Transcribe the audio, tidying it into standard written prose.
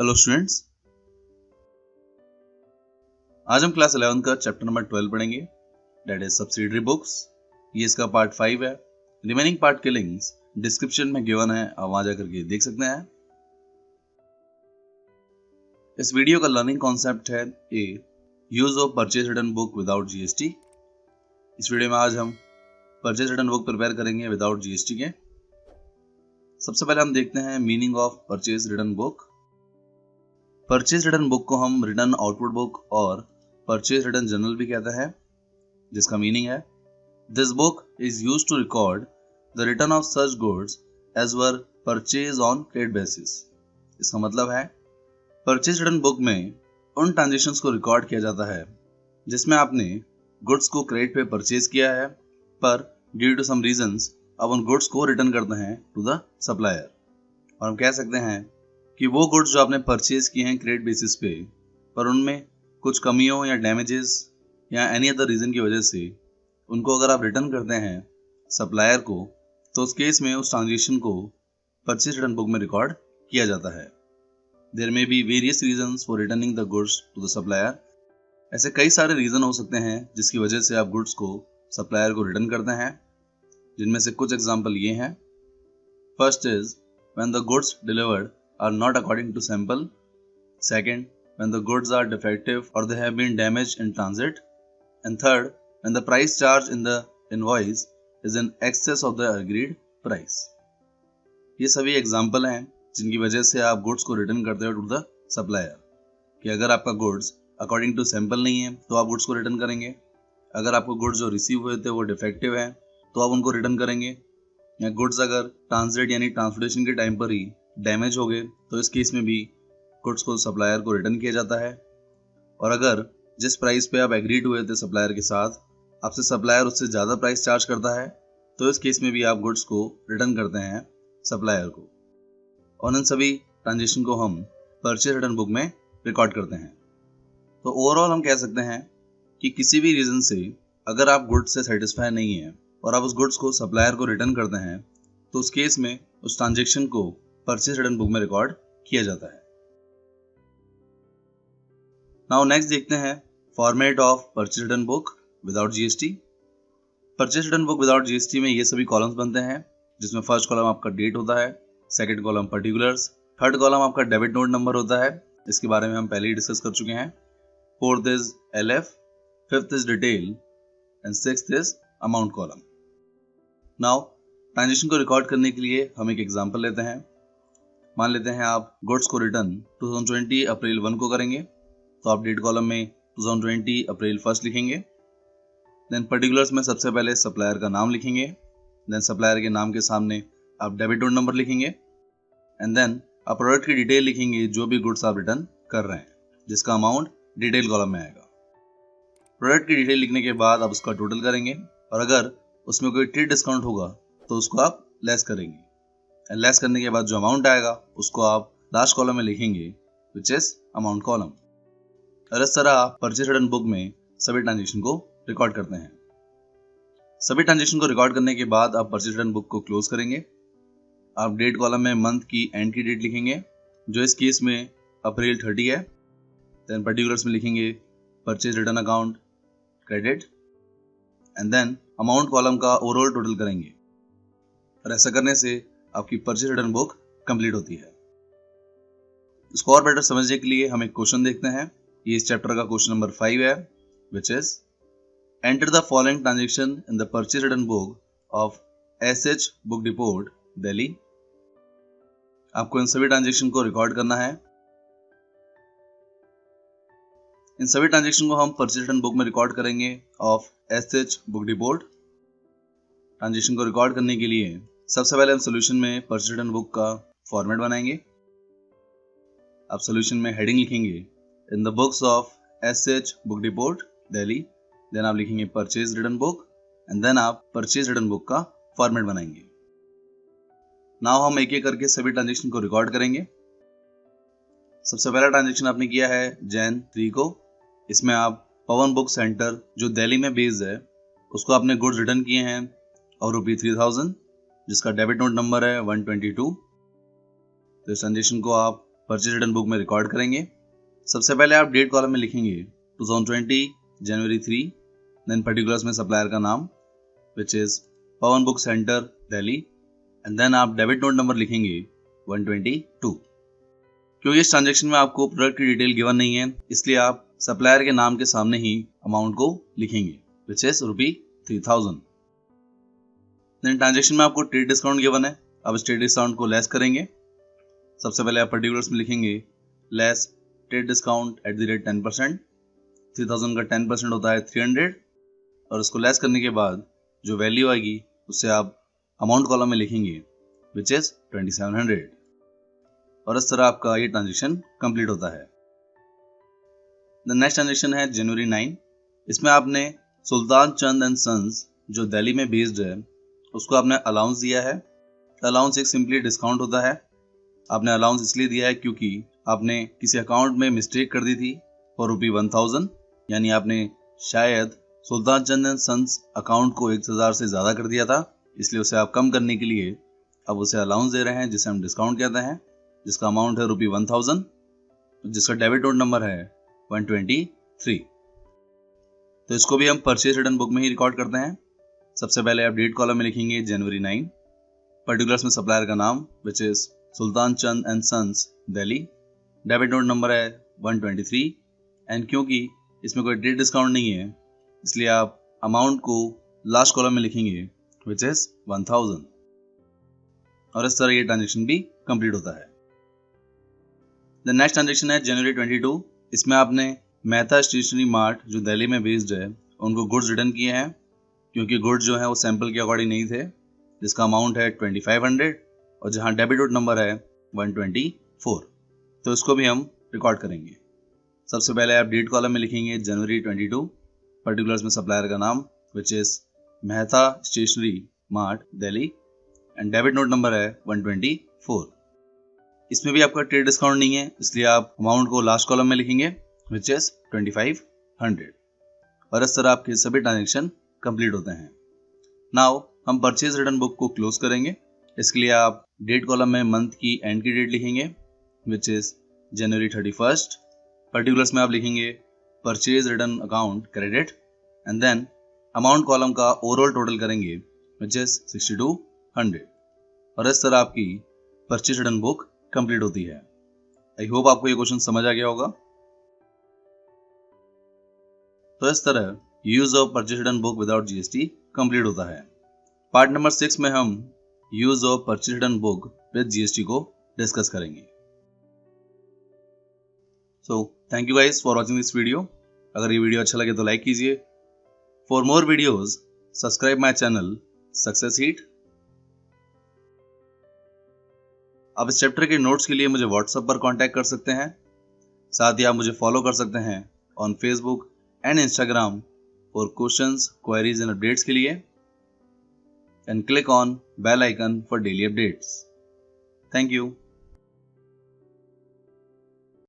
Hello students, आज हम class 11 का चैप्टर नंबर 12 पढ़ेंगे, डेट इज सब्सिडरी बुक्स। ये इसका पार्ट 5 है। रिमेनिंग पार्ट के लिंक्स डिस्क्रिप्शन में गिवन है, आप वहां जाकर के देख सकते हैं। इस वीडियो का लर्निंग कॉन्सेप्ट है a use of purchase return book without GST. इस वीडियो में आज हम परचेज रिटर्न बुक प्रिपेयर करेंगे विदाउट जीएसटी के। सबसे पहले हम देखते हैं meaning of purchase return book. Purchase return book को हम रिटर्न आउटपुट बुक और परचेज रिटर्न जर्नल भी कहते हैं, जिसका मीनिंग है this book is used to record the return of such goods as were purchase on credit basis. इसका मतलब है परचेज रिटर्न बुक में उन ट्रांजेक्शंस को रिकॉर्ड किया जाता है जिसमें आपने गुड्स को क्रेडिट पे परचेज किया है, पर ड्यू टू सम रीजंस अब उन गुड्स को रिटर्न करते हैं टू द सप्लायर। और हम कह सकते हैं कि वो गुड्स जो आपने परचेज किए हैं क्रेडिट बेसिस पे, पर उनमें कुछ कमियों या डैमेजेस या एनी अदर रीज़न की वजह से उनको अगर आप रिटर्न करते हैं सप्लायर को, तो उस केस में उस ट्रांजेक्शन को परचेज रिटर्न बुक में रिकॉर्ड किया जाता है। There may be various reasons for returning the goods to the supplier. ऐसे कई सारे रीज़न हो सकते हैं जिसकी वजह से आप गुड्स को सप्लायर को रिटर्न करते हैं, जिनमें से कुछ एग्जाम्पल ये हैं। First is when the goods delivered are not according to sample. Second, when the goods are defective or they have been damaged in transit. And third, when the price charged in the invoice is in excess of the agreed price. ये सभी example हैं जिनकी वजह से आप goods को return करते हो टू द सप्लायर। कि अगर आपका गुड्स अकॉर्डिंग टू सैंपल नहीं है तो आप गुड्स को रिटर्न करेंगे। अगर आपको गुड्स जो रिसीव हुए थे वो डिफेक्टिव है तो आप उनको रिटर्न करेंगे। या गुड्स अगर ट्रांसलेट यानी ट्रांसपोर्टेशन के टाइम पर ही डैमेज हो गए तो इस केस में भी गुड्स को सप्लायर को रिटर्न किया जाता है। और अगर जिस प्राइस पे आप एग्रीड हुए थे सप्लायर के साथ, आपसे सप्लायर उससे ज़्यादा प्राइस चार्ज करता है, तो इस केस में भी आप गुड्स को रिटर्न करते हैं सप्लायर को। और इन सभी ट्रांजेक्शन को हम परचेज रिटर्न बुक में रिकॉर्ड करते हैं। तो ओवरऑल हम कह सकते हैं कि किसी भी रीज़न से अगर आप गुड्स से सेटिस्फाई नहीं है और आप उस गुड्स को सप्लायर को रिटर्न करते हैं, तो उस केस में उस ट्रांजेक्शन को परचेज रिटर्न बुक में रिकॉर्ड किया जाता है। नाउ नेक्स्ट देखते हैं format of purchase return book without GST. Purchase return book without GST में ये सभी कॉलम्स बनते हैं, जिसमें फर्स्ट कॉलम आपका डेट होता है, second column particulars, third column आपका डेबिट नोट नंबर होता है, इसके बारे में हम पहले ही डिस्कस कर चुके हैं। Fourth is LF, fifth is detail and sixth is amount column. Now transaction को रिकॉर्ड करने के लिए हम एक एग्जांपल लेते हैं। मान लेते हैं आप गुड्स को रिटर्न 2020 अप्रैल 1 को करेंगे, तो आप डेट कॉलम में 2020 अप्रैल 1 लिखेंगे। देन पर्टिकुलर्स में सबसे पहले सप्लायर का नाम लिखेंगे। देन सप्लायर के नाम के सामने आप डेबिट नोट नंबर लिखेंगे। एंड देन आप प्रोडक्ट की डिटेल लिखेंगे, जो भी गुड्स आप रिटर्न कर रहे हैं, जिसका अमाउंट डिटेल कॉलम में आएगा। प्रोडक्ट की डिटेल लिखने के बाद आप उसका टोटल करेंगे, और अगर उसमें कोई ट्रेड डिस्काउंट होगा तो उसको आप लेस करेंगे। लेस करने के बाद जो अमाउंट आएगा उसको आप लास्ट कॉलम में लिखेंगे, विच इज अमाउंट कॉलम। और इस तरह आप परचेज रिटर्न बुक में सभी ट्रांजेक्शन को रिकॉर्ड करते हैं। सभी ट्रांजेक्शन को रिकॉर्ड करने के बाद आप परचेज रिटर्न बुक को क्लोज करेंगे। आप डेट कॉलम में मंथ की एंड की डेट लिखेंगे, जो इस केस में अप्रैल 30 है। देन पर्टिकुलर्स में लिखेंगे purchase return account credit, and then amount column का ओवरऑल टोटल करेंगे। और ऐसा करने से आपकी परचेज रिटर्न बुक कंप्लीट होती है। इसको और बेटर समझने के लिए हम एक क्वेश्चन देखते हैं। ये इस चैप्टर का क्वेश्चन नंबर 5 है, which is enter the following transaction in the purchase return book of SH book depot Delhi. आपको इन सभी ट्रांजेक्शन को रिकॉर्ड करना है। इन सभी ट्रांजेक्शन को हम परचेज रिटर्न बुक में रिकॉर्ड करेंगे of SH book depot. Transaction को रिकॉर्ड करने के लिए सबसे पहले हम सोल्यूशन में परचेज रिटर्न बुक का फॉर्मेट बनाएंगे। आप सोल्यूशन में हेडिंग लिखेंगे in the books of SH book depot Delhi. Then आप लिखेंगे purchase return book, and then आप परचेज रिटर्न बुक का फॉर्मेट बनाएंगे। नाउ हम एक एक करके सभी ट्रांजेक्शन को रिकॉर्ड करेंगे। सबसे पहला ट्रांजेक्शन आपने किया है जैन 3 को। इसमें आप पवन बुक सेंटर जो दिल्ली में बेस्ड है, उसको आपने गुड्स रिटर्न किए हैं और ₹3000, जिसका डेबिट नोट नंबर है 122। तो इस ट्रांजेक्शन को आप परचेज रिटर्न बुक में रिकॉर्ड करेंगे। सबसे पहले आप डेट कॉलम में लिखेंगे 2020 जनवरी 3, देन पर्टिकुलर्स में सप्लायर का नाम which is Pawan book centre Delhi, and then आप डेबिट नोट नंबर लिखेंगे 122। क्योंकि इस ट्रांजेक्शन में आपको प्रोडक्ट की डिटेल गिवन नहीं है, इसलिए आप सप्लायर के नाम के सामने ही अमाउंट को लिखेंगे विच इज ₹3000। देन ट्रांजेक्शन में आपको ट्रेड डिस्काउंट गिवन है, अब इस ट्रेड डिस्काउंट को लेस करेंगे। सबसे पहले आप पर्टिकुलर्स में लिखेंगे less trade discount at the rate 10%। 3000 का 10% होता है 300, और उसको लेस करने के बाद जो वैल्यू आएगी उससे आप अमाउंट कॉलम में लिखेंगे विच इज 2700, और इस तरह आपका ये ट्रांजेक्शन कंप्लीट होता है। द नेक्स्ट ट्रांजेक्शन है जनवरी 9। इसमें आपने सुल्तान चंद एंड सन्स जो दिल्ली में बेस्ड है उसको आपने अलाउंस दिया है। अलाउंस एक सिंपली डिस्काउंट होता है। आपने अलाउंस इसलिए दिया है क्योंकि आपने किसी अकाउंट में मिस्टेक कर दी थी फॉर ₹1000, यानी आपने शायद सुल्तान चंद एंड सन्स अकाउंट को 1000 से ज़्यादा कर दिया था, इसलिए उसे आप कम करने के लिए अब उसे अलाउंस दे रहे हैं जिसे हम डिस्काउंट कहते हैं, जिसका अमाउंट है ₹1000, जिसका डेबिट नोट नंबर है 123। तो इसको भी हम परचेज रिटर्न बुक में ही रिकॉर्ड करते हैं। सबसे पहले आप डेट कॉलम में लिखेंगे जनवरी 9, पर्टिकुलर्स में सप्लायर का नाम which is Sultan Chand and sons Delhi, debit note number है 123, एंड क्योंकि इसमें कोई डेट डिस्काउंट नहीं है इसलिए आप अमाउंट को लास्ट कॉलम में लिखेंगे विच इज 1000, और इस तरह ये ट्रांजेक्शन भी कंप्लीट होता है। द नेक्स्ट ट्रांजेक्शन है जनवरी 22। इसमें आपने मेहता स्टेशनरी मार्ट जो दिल्ली में बेस्ड है उनको गुड्स रिटर्न किए हैं, क्योंकि गुड्स जो है वो सैंपल के अकॉर्डिंग नहीं थे, जिसका अमाउंट है 2500, और जहां डेबिट नोट नंबर है 124। तो इसको भी हम रिकॉर्ड करेंगे। सबसे पहले आप डेट कॉलम में लिखेंगे जनवरी 22, पर्टिकुलर्स में सप्लायर का नाम which is Mehta stationery mart Delhi, and debit note number है 124। इसमें भी आपका ट्रेड डिस्काउंट नहीं है, इसलिए आप अमाउंट को लास्ट कॉलम में लिखेंगे विच इज 2500, और इस तरह आपके सभी ट्रांजेक्शन कंप्लीट होते हैं। नाउ हम परचेज रिटर्न बुक को क्लोज करेंगे। इसके लिए आप डेट कॉलम में मंथ की एंड की डेट लिखेंगे विच इज जनवरी 31। पर्टिकुलर्स में आप लिखेंगे purchase return account credit, and then amount column का ओवरऑल टोटल करेंगे विच इज 6200, और इस तरह आपकी परचेज रिटर्न बुक कंप्लीट होती है। आई होप आपको ये क्वेश्चन समझ आ गया होगा। तो इस तरह use of purchase return book without GST complete होता है। पार्ट नंबर 6 में हम use of purchase return book with GST को डिस्कस करेंगे। So thank you guys for watching this video. अगर ये वीडियो अच्छा लगे तो लाइक कीजिए। For more videos subscribe my channel success heat. आप इस चैप्टर के नोट्स के लिए मुझे व्हाट्सएप पर कांटेक्ट कर सकते हैं। साथ ही आप मुझे फॉलो कर सकते हैं on Facebook and Instagram for questions, queries and updates के लिए, and click on bell icon for daily updates. Thank you.